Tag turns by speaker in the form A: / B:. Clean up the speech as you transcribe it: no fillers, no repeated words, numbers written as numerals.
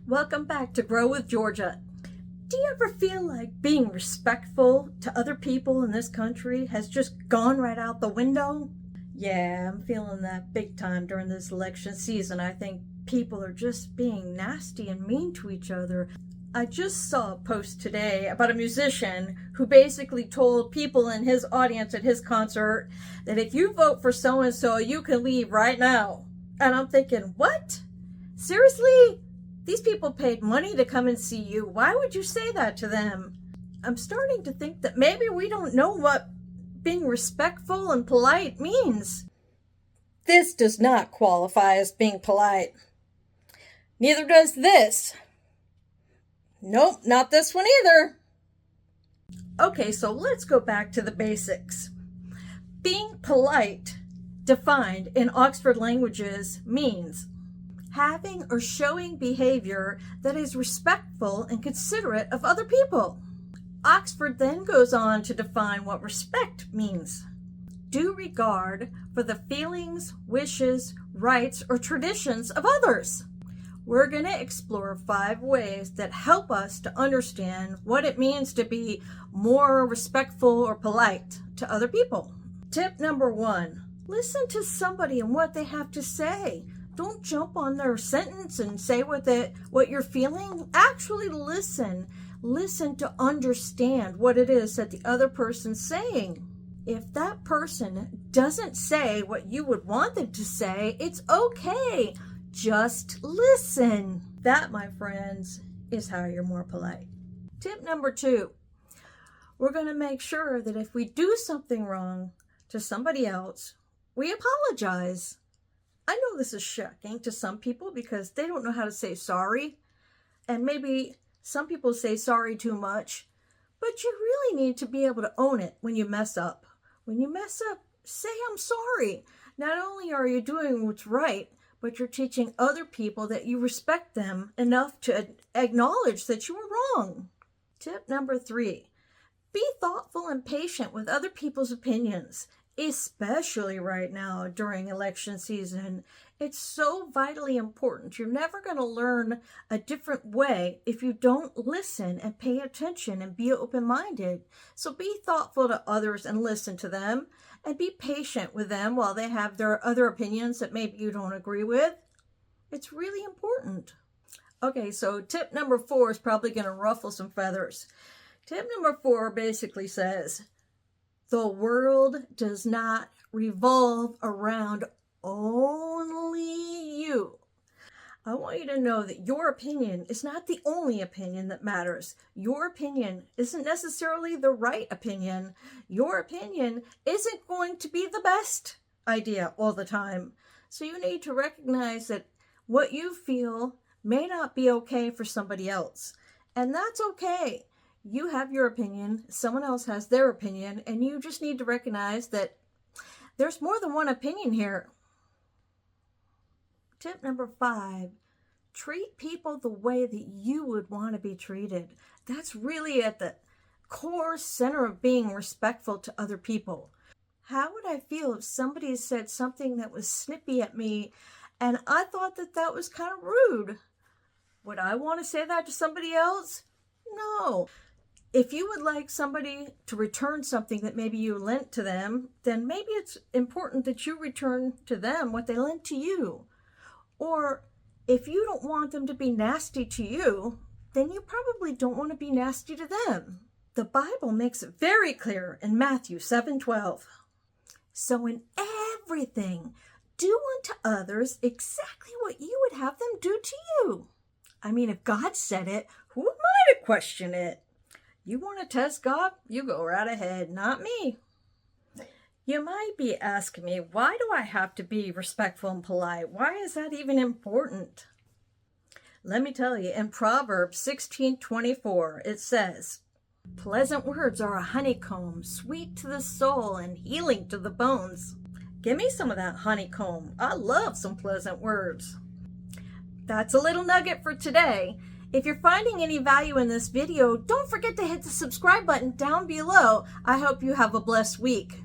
A: Welcome back to Grow with Georgia. Do you ever feel like being respectful to other people in this country has just gone right out the window? Yeah, I'm feeling that big time during this election season. I think people are just being nasty and mean to each other. I just saw a post today about a musician who basically told people in his audience at his concert that if you vote for so-and-so, you can leave right now. And I'm thinking, what? Seriously? These people paid money to come and see you. Why would you say that to them? I'm starting to think that maybe we don't know what being respectful and polite means. This does not qualify as being polite. Neither does this. Nope, not this one either. Okay, so let's go back to the basics. Being polite, defined in Oxford Languages, means having or showing behavior that is respectful and considerate of other people. Oxford then goes on to define what respect means. Due regard for the feelings, wishes, rights, or traditions of others. We're going to explore 5 ways that help us to understand what it means to be more respectful or polite to other people. Tip number 1, listen to somebody and what they have to say. Don't jump on their sentence and say what you're feeling. Actually listen. Listen to understand what it is that the other person's saying. If that person doesn't say what you would want them to say, it's okay. Just listen. That, my friends, is how you're more polite. Tip number 2, we're going to make sure that if we do something wrong to somebody else, we apologize. I know this is shocking to some people because they don't know how to say sorry. And maybe some people say sorry too much. But you really need to be able to own it when you mess up. When you mess up, say I'm sorry. Not only are you doing what's right, but you're teaching other people that you respect them enough to acknowledge that you were wrong. Tip number 3, be thoughtful and patient with other people's opinions. Especially right now during election season. It's so vitally important. You're never going to learn a different way if you don't listen and pay attention and be open-minded. So be thoughtful to others and listen to them, and be patient with them while they have their other opinions that maybe you don't agree with. It's really important. Okay, so tip number 4 is probably going to ruffle some feathers. Tip number 4 basically says, the world does not revolve around only you. I want you to know that your opinion is not the only opinion that matters. Your opinion isn't necessarily the right opinion. Your opinion isn't going to be the best idea all the time. So you need to recognize that what you feel may not be okay for somebody else. And that's okay. You have your opinion, someone else has their opinion, and you just need to recognize that there's more than one opinion here. Tip number 5, treat people the way that you would want to be treated. That's really at the core center of being respectful to other people. How would I feel if somebody said something that was snippy at me and I thought that that was kind of rude? Would I want to say that to somebody else? No. If you would like somebody to return something that maybe you lent to them, then maybe it's important that you return to them what they lent to you. Or if you don't want them to be nasty to you, then you probably don't want to be nasty to them. The Bible makes it very clear in Matthew 7:12. So in everything, do unto others exactly what you would have them do to you. I mean, if God said it, who am I to question it? You want to test God? You go right ahead, not me. You might be asking me, why do I have to be respectful and polite? Why is that even important? Let me tell you, in Proverbs 16:24, it says, pleasant words are a honeycomb, sweet to the soul and healing to the bones. Give me some of that honeycomb. I love some pleasant words. That's a little nugget for today. If you're finding any value in this video, don't forget to hit the subscribe button down below. I hope you have a blessed week.